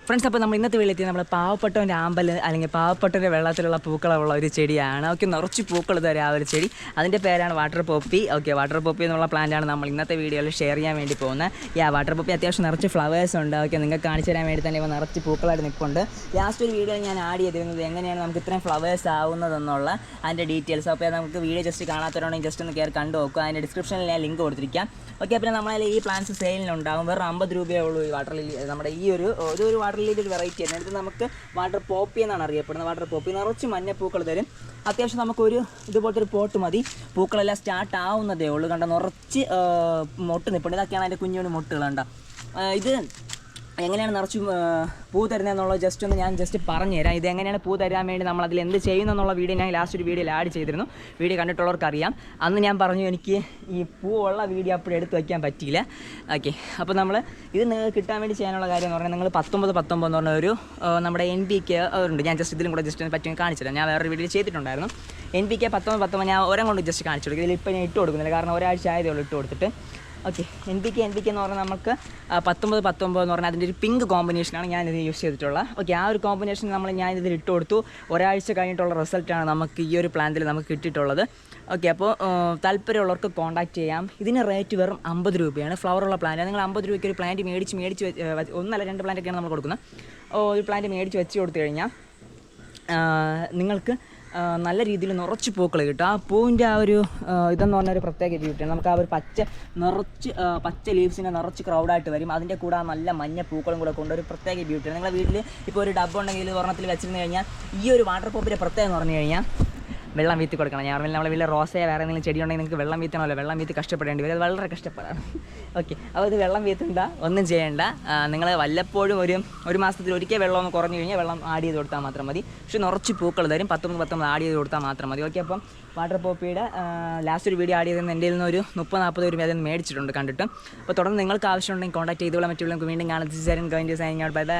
Friends, അപ്പോൾ നമ്മൾ ഇന്നത്തെ വീട്ടിലെത്തി നമ്മൾ പാവപ്പെട്ടവൻ്റെ ആമ്പൽ അല്ലെങ്കിൽ പാവപ്പെട്ടവൻ്റെ വെള്ളത്തിലുള്ള പൂക്കളുള്ള ഒരു ചെടിയാണ്. ഓക്കെ, നിറച്ച് പൂക്കൾ തരാം ആ ഒരു ചെടി. അതിൻ്റെ പേരാണ് water poppy. Okay, water poppy എന്നുള്ള പ്ലാന്റാണ് നമ്മൾ ഇന്നത്തെ വീഡിയോയിൽ ഷെയർ ചെയ്യാൻ വേണ്ടി പോകുന്നത്. വാട്ടർ പോപ്പി അത്യാവശ്യം നിറച്ച് ഫ്ലവേഴ്സ് ഉണ്ട്. ഓക്കെ, നിങ്ങൾക്ക് കാണിച്ചു തരാൻ വേണ്ടി തന്നെ ഇപ്പോൾ നിറച്ച് പൂക്കളായിട്ട് നിൽപ്പുണ്ട്. ലാസ്റ്റ് ഒരു വീഡിയോ ഞാൻ ആഡ് ചെയ്തിരുന്നത് എങ്ങനെയാണ് നമുക്ക് ഇത്രയും ഫ്ലവേഴ്സ് ആവുന്നതെന്നുള്ള അതിൻ്റെ ഡീറ്റെയിൽസ്. അപ്പോൾ നമുക്ക് വീഡിയോ ജസ്റ്റ് കാണാത്തവരുണ്ടെങ്കിൽ ജസ്റ്റ് ഒന്ന് കയറി കണ്ടു നോക്കുക. അതിൻ്റെ ഡിസ്ക്രിപ്ഷനിൽ ഞാൻ ലിങ്ക് കൊടുത്തിരിക്കാം. ഓക്കെ, പിന്നെ നമ്മളതിൽ ഈ പ്ലാന്റ്സ് സെയിലിനുണ്ടാകും. വെറും 50 രൂപയേ ഉള്ളൂ ഈ വാട്ടർ ലില്ലി. നമ്മുടെ ഈ ഒരു വാട്ടർ ലില്ലിയുടെ ഒരു വെറൈറ്റി ആണ്. ഇത് നമുക്ക് വാട്ടർ പോപ്പി എന്നാണ് അറിയപ്പെടുന്നത്. വാട്ടർ പോപ്പി നിറച്ച് മഞ്ഞപ്പൂക്കൾ തരും. അത്യാവശ്യം നമുക്കൊരു ഇതുപോലത്തെ ഒരു പോട്ട് മതി. പൂക്കളെല്ലാം സ്റ്റാർട്ട് ആവുന്നതേ ഉള്ളൂ. കണ്ട നിറച്ച് മൊട്ട് നിൽപ്പുണ്ട്. ഇതൊക്കെയാണ് അതിൻ്റെ കുഞ്ഞു മൊട്ടുകൾ. കണ്ട ഇത് എങ്ങനെയാണ് നിറച്ച് പൂ തരുന്നതെന്നുള്ളത് ജസ്റ്റ് പറഞ്ഞു തരാം. ഇത് എങ്ങനെയാണ് പൂ തരാൻ വേണ്ടി നമ്മൾ അതിൽ എന്ത് ചെയ്യുന്നതെന്നുള്ള വീഡിയോ ഞാൻ ലാസ്റ്റ് ഒരു വീഡിയോയിൽ ആഡ് ചെയ്തിരുന്നു. വീഡിയോ കണ്ടിട്ടുള്ളവർക്ക് അറിയാം. അന്ന് ഞാൻ പറഞ്ഞു എനിക്ക് ഈ പൂവുള്ള വീഡിയോ അപ്പോഴും എടുത്ത് വയ്ക്കാൻ പറ്റിയില്ല. ഓക്കെ, അപ്പോൾ നമ്മൾ ഇത് നിങ്ങൾക്ക് കിട്ടാൻ വേണ്ടി ചെയ്യാനുള്ള കാര്യം എന്ന് പറഞ്ഞാൽ നിങ്ങൾ 19 എന്ന് പറഞ്ഞ ഒരു നമ്മുടെ NPK ഉണ്ട്. ഞാൻ ഇതിലും കൂടെ പറ്റി കാണിച്ചില്ല. ഞാൻ വേറൊരു വീഡിയോ ചെയ്തിട്ടുണ്ടായിരുന്നു. NPK 19 ഞാൻ ഒരം കൊണ്ട് ജസ്റ്റ് കാണിച്ചു കൊടുക്കും. ഇതിലിപ്പോൾ ഞാൻ ഇട്ട് കൊടുക്കുന്നില്ല, കാരണം ഒരാഴ്ച ആയതേ ഉള്ളൂ ഇട്ട് കൊടുത്തിട്ട്. ഓക്കെ, NPK എന്ന് പറഞ്ഞാൽ നമുക്ക് 19 എന്ന് പറഞ്ഞാൽ അതിൻ്റെ ഒരു പിങ്ക് കോമ്പിനേഷനാണ് ഞാനിത് യൂസ് ചെയ്തിട്ടുള്ളത്. ഓക്കെ, ആ ഒരു കോമ്പിനേഷൻ ഞാനിതിൽ ഇട്ട് കൊടുത്തു. ഒരാഴ്ച കഴിഞ്ഞിട്ടുള്ള റിസൾട്ടാണ് നമുക്ക് ഈ ഒരു പ്ലാന്റിൽ നമുക്ക് കിട്ടിയിട്ടുള്ളത്. ഓക്കെ, അപ്പോൾ താല്പര്യമുള്ളവർക്ക് കോൺടാക്റ്റ് ചെയ്യാം. ഇതിന് റേറ്റ് വെറും 50 രൂപയാണ്. ഫ്ലവറുള്ള പ്ലാന്റ്. നിങ്ങൾ 50 രൂപയ്ക്ക് ഒരു പ്ലാന്റ് മേടിച്ച് ഒന്നല്ല 2 പ്ലാന്റൊക്കെയാണ് നമ്മൾ കൊടുക്കുന്നത്. ഒരു പ്ലാന്റ് മേടിച്ച് വെച്ച് കൊടുത്തു കഴിഞ്ഞാൽ നിങ്ങൾക്ക് നല്ല രീതിയിൽ നിറച്ച് പൂക്കൾ കിട്ടും. ആ പൂവിൻ്റെ ആ ഒരു ഇതെന്ന് പറഞ്ഞൊരു പ്രത്യേക ബ്യൂട്ടിയാണ്. നമുക്ക് ആ ഒരു പച്ച ലീവ്സിനെ നിറച്ച് ക്രൗഡായിട്ട് വരും. അതിൻ്റെ കൂടെ ആ നല്ല മഞ്ഞ പൂക്കളും കൂടെ കൊണ്ട് ഒരു പ്രത്യേക ബ്യൂട്ടിയാണ്. നിങ്ങളുടെ വീട്ടിൽ ഇപ്പോൾ ഒരു ഡബ്ബ ഉണ്ടെങ്കിൽ ഒരെണ്ണത്തിൽ വെച്ചിരുന്നു കഴിഞ്ഞാൽ ഈ ഒരു വാട്ടർ പോപ്പിൻ്റെ പ്രത്യേകം എന്ന് പറഞ്ഞു കഴിഞ്ഞാൽ വെള്ളം വീത്തി കൊടുക്കണം. ഞാൻ നമ്മളെ വീട്ടിൽ റോസയോ വേറെ എന്തെങ്കിലും ചെടി ഉണ്ടെങ്കിൽ നിങ്ങൾക്ക് വെള്ളം വീത്തണമല്ലോ. വെള്ളം വീത്തി കഷ്ടപ്പെടേണ്ടി വരും. അത് വളരെ കഷ്ടപ്പാടാണ്. ഓക്കെ, അപ്പോൾ ഇത് വെള്ളം വീത്തണ്ട, ഒന്നും ചെയ്യേണ്ട. നിങ്ങൾ വല്ലപ്പോഴും ഒരു മാസത്തിൽ ഒരിക്കൽ വെള്ളം ഒന്ന് കുറഞ്ഞു കഴിഞ്ഞാൽ വെള്ളം ആഡ് ചെയ്ത് കൊടുത്താൽ മാത്രം മതി. പക്ഷേ നിറച്ച് പൂക്കൾ തരും. 19 ആഡ് ചെയ്ത് കൊടുത്താൽ മാത്രം മതി. ഓക്കെ, അപ്പം വാട്ടർ പോപ്പിയുടെ ലാസ്റ്റ് ഒരു വീഡിയോ ആഡ് ചെയ്തത് എൻ്റെ നിന്ന് ഒരു 30-40 രൂപ അതിന് മേടിച്ചിട്ടുണ്ട് കണ്ടിട്ട്. അപ്പോൾ തുടർന്ന് നിങ്ങൾക്ക് ആവശ്യമുണ്ടെങ്കിൽ കോൺടാക്ട് ചെയ്തോളാം. മറ്റുള്ളവർക്ക് വീണ്ടും കാണാൻ. Bye bye.